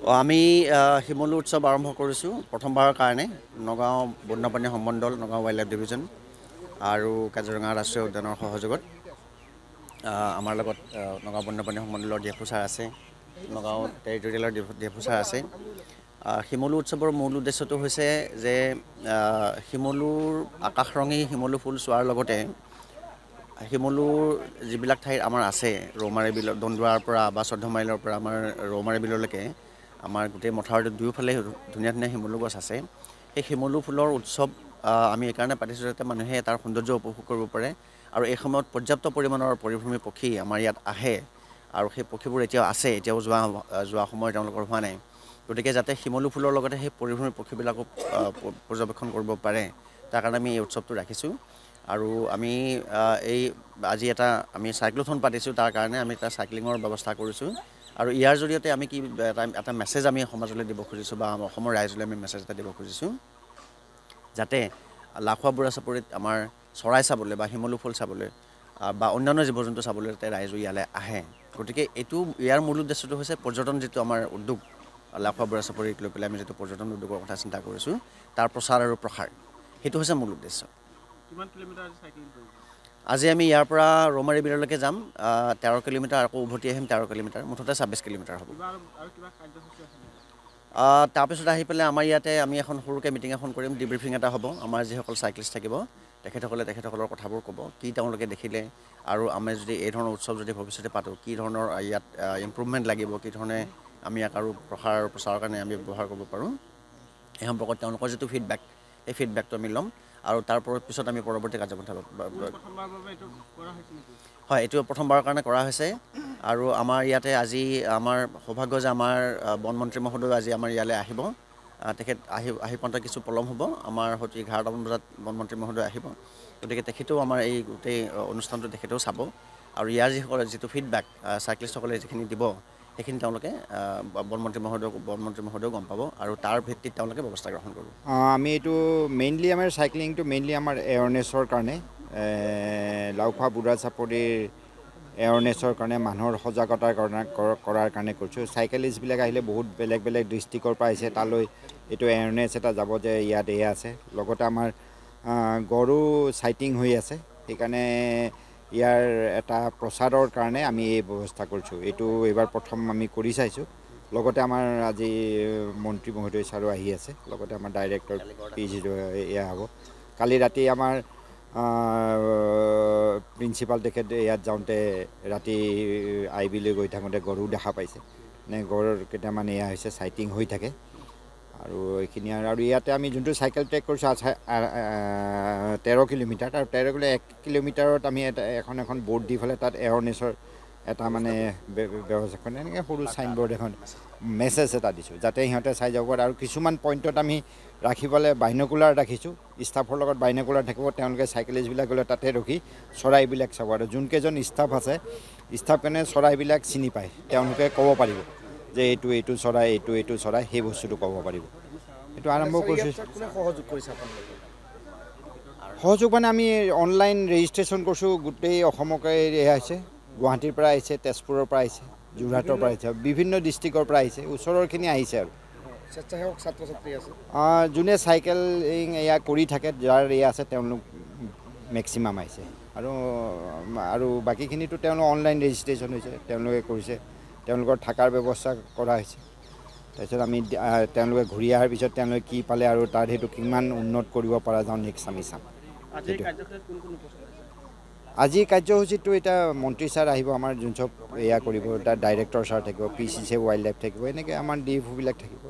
আমি শিমলু উৎসৱ আৰম্ভ কৰিছোঁ প্ৰথমবাৰৰ কাৰণে নগাঁও বন্যপ্ৰাণী সম্মণ্ডল নগাঁও ৱাইল্ড লাইফ ডিভিজন আৰু কাজিৰঙা ৰাষ্ট্ৰীয় উদ্যানৰ সহযোগত আমাৰ লগত নগাঁও বন্যপ্ৰাণী সম্মণ্ডলৰ ডিএফঅ ছাৰ আছে, নগাঁও টেৰিটৰিয়েলৰ ডিএফঅ ছাৰ আছে। শিমলু উৎসৱৰ মূল উদ্দেশ্যটো হৈছে যে শিমলুৰ আকাশৰঙী শিমলু ফুল চোৱাৰ লগতে শিমলুৰ যিবিলাক ঠাইত আমাৰ আছে ৰৌমাৰী বিল দন্দুৱাৰ পৰা বা 14 মাইলৰ পৰা আমাৰ ৰৌমাৰী বিললৈকে আমাৰ গোটেই মথাউৰিটোৰ দুয়োফালে ধুনীয়া ধুনীয়া শিমলু গছ আছে। সেই শিমলু ফুলৰ উৎসৱ আমি এইকাৰণে পাতিছোঁ যাতে মানুহে তাৰ সৌন্দৰ্য উপভোগ কৰিব পাৰে আৰু এই সময়ত পৰ্যাপ্ত পৰিমাণৰ পৰিভ্ৰমী পক্ষী আমাৰ ইয়াত আহে আৰু সেই পক্ষীবোৰ এতিয়াও আছে, এতিয়াও যোৱা সময় তেওঁলোকৰ হোৱা নাই। গতিকে যাতে শিমলু ফুলৰ লগতে সেই পৰিভ্ৰমী পক্ষীবিলাকো পৰ্যবেক্ষণ কৰিব পাৰে তাৰ কাৰণে আমি এই উৎসৱটো ৰাখিছোঁ। আৰু আমি আজি আমি চাইক্লোথন পাতিছোঁ, তাৰ কাৰণে আমি এটা চাইক্লিঙৰ ব্যৱস্থা কৰিছোঁ আৰু ইয়াৰ জৰিয়তে আমি এটা মেছেজ আমি সমাজলৈ দিব খুজিছোঁ বা অসমৰ ৰাইজলৈ আমি মেছেজ এটা দিব খুজিছোঁ যাতে লাখুৱা বুঢ়া চাপৰিত আমাৰ চৰাই চাবলৈ বা শিমলু ফুল চাবলৈ বা অন্যান্য জীৱ জন্তু চাবলৈ যাতে ৰাইজো ইয়ালৈ আহে। গতিকে ইয়াৰ মূল উদ্দেশ্যটো হৈছে পৰ্যটন যিটো আমাৰ উদ্যোগ লাখুৱা বুঢ়া চাপৰিক লৈ পেলাই আমি যিটো পৰ্যটন উদ্যোগৰ কথা চিন্তা কৰিছোঁ তাৰ প্ৰচাৰ আৰু প্ৰসাৰ, সেইটো হৈছে মূল উদ্দেশ্য। কিমান কিলোমিটাৰ আজি চাইক্লিং কৰিব? আজি আমি ইয়াৰ পৰা ৰৌমাৰী বিললৈকে যাম 13 কিলোমিটাৰ, আকৌ উভতি আহিম 13 কিলোমিটাৰ, মুঠতে 26 কিলোমিটাৰ হ'ব। তাৰপিছত আহি পেলাই আমাৰ ইয়াতে আমি এখন সৰুকৈ মিটিং এখন কৰিম, ডিব্ৰিফিং এটা হ'ব। আমাৰ যিসকল চাইক্লিষ্ট থাকিব তেখেতসকলৰ কথাবোৰ ক'ব, কি তেওঁলোকে দেখিলে আৰু আমি যদি এই ধৰণৰ উৎসৱ যদি ভৱিষ্যতে পাতোঁ কি ধৰণৰ ইয়াত ইম্প্ৰুভমেণ্ট লাগিব, কি ধৰণে আমি ইয়াক আৰু প্ৰসাৰ আৰু প্ৰচাৰৰ কাৰণে আমি ব্যৱহাৰ কৰিব পাৰোঁ, এই সম্পৰ্কত তেওঁলোকৰ যিটো ফিডবেক এই ফিডবেকটো আমি ল'ম আৰু তাৰ পিছত আমি পৰৱৰ্তী কাৰ্যপন্থা হয়, এইটো প্ৰথমবাৰৰ কাৰণে কৰা হৈছে আৰু আমাৰ ইয়াতে আজি আমাৰ সৌভাগ্য যে আমাৰ বনমন্ত্ৰী মহোদয় আজি আমাৰ ইয়ালৈ আহিব। তেখেত আহি পাওঁতে কিছু পলম হ'ব, আমাৰ হয়তো 11টামান বজাত বনমন্ত্ৰী মহোদয় আহিব। গতিকে তেখেতেও আমাৰ এই গোটেই অনুষ্ঠানটো তেখেতেও চাব আৰু ইয়াৰ যিটো ফিডবেক চাইক্লিষ্টসকলে যিখিনি দিব সেইখিনি তেওঁলোকে বনমন্ত্ৰী মহোদয়েও গম পাব আৰু তাৰ ভিত্তিত তেওঁলোকে ব্যৱস্থা গ্ৰহণ কৰিব। আমি এইটো মেইনলি আমাৰ চাইক্লিংটো মেইনলি আমাৰ এৱাৰনেছৰ কাৰণে, লাউখোৱা বুঢ়া চাপৰিৰ এৱাৰনেছৰ কাৰণে, মানুহৰ সজাগতাৰ কৰাৰ কাৰণে কৰিছোঁ। চাইকেলিষ্টবিলাক আহিলে বহুত বেলেগ বেলেগ ডিষ্ট্ৰিক্টৰ পৰা আহিছে, তালৈ এইটো এৱাৰনেছ এটা যাব যে ইয়াত এয়া আছে। লগতে আমাৰ গড়ো চাইটিং হৈ আছে, সেইকাৰণে ইয়াৰ এটা প্ৰচাৰৰ কাৰণে আমি এই ব্যৱস্থা কৰিছোঁ। এইটো এইবাৰ প্ৰথম আমি কৰি চাইছোঁ। লগতে আমাৰ আজি মন্ত্ৰী মহোদয় ছাৰো আহি আছে, লগতে আমাৰ ডাইৰেক্টৰ PG এয়া হ'ব। কালি ৰাতি আমাৰ প্ৰিন্সিপাল তেখেত ইয়াত যাওঁতে ৰাতি IB লৈ গৈ থাকোঁতে গড়ো দেখা পাইছে, গড় কেইটামান এয়া হৈছে চাইটিং হৈ থাকে আৰু এইখিনি আৰু ইয়াতে আমি যোনটো চাইকেল ট্ৰেক কৰিছোঁ 13 কিলোমিটাৰ, আৰু 1 কিলোমিটাৰত আমি এখন বৰ্ড দি পেলাই তাত এৱাৰনেছৰ এটা মানে ব্যৱস্থা এনেকৈ সৰু চাইনবৰ্ড এখন মেছেজ এটা দিছোঁ যাতে সিহঁতে চাই যাব পাৰে। আৰু কিছুমান পইণ্টত আমি ৰাখিবলৈ বাইনকুলাৰ ৰাখিছোঁ, ষ্টাফৰ লগত বাইনকুলাৰ থাকিব, তেওঁলোকে চাইকেলিষ্টবিলাক গ'লে তাতে ৰখি চৰাইবিলাক চাব আৰু যোনকেইজন ষ্টাফ আছে ষ্টাফজনে চৰাইবিলাক চিনি পায়, তেওঁলোকে ক'ব পাৰিব যে এইটো চৰাই এইটো চৰাই, সেই বস্তুটো ক'ব পাৰিব। এইটো আৰম্ভ কৰিছোঁ। সহযোগ মানে আমি অনলাইন ৰেজিষ্ট্ৰেশ্যন কৰিছোঁ, গোটেই অসমকে এয়া হৈছে, গুৱাহাটীৰ পৰা আহিছে, তেজপুৰৰ পৰা আহিছে, যোৰহাটৰ পৰা আহিছে, বিভিন্ন ডিষ্ট্ৰিক্টৰ পৰা আহিছে, ওচৰৰখিনি আহিছে আৰু স্বেচ্ছাসেৱক ছাত্ৰ ছাত্ৰী আছে যোনে চাইকেলিং এয়া কৰি থাকে, যাৰ এয়া আছে তেওঁলোক মেক্সিমাম আহিছে আৰু বাকীখিনিতো তেওঁলোক অনলাইন ৰেজিষ্ট্ৰেশ্যন হৈছে, তেওঁলোকে কৰিছে, তেওঁলোকৰ থকাৰ ব্যৱস্থা কৰা হৈছে। তাৰপিছত আমি তেওঁলোকে ঘূৰি অহাৰ পিছত তেওঁলোকে কি পালে আৰু তাৰ সেইটো কিমান উন্নত কৰিব পৰা যাওঁ নেক্সট আমি চাম। আজিৰ কাৰ্যসূচীটো এতিয়া মন্ত্ৰী ছাৰ আহিব, আমাৰ যোন চব এয়া কৰিব, তাৰ ডাইৰেক্টৰ ছাৰ থাকিব, PCC ৱাইল্ড লাইফ থাকিব, এনেকৈ আমাৰ DFOবিলাক থাকিব।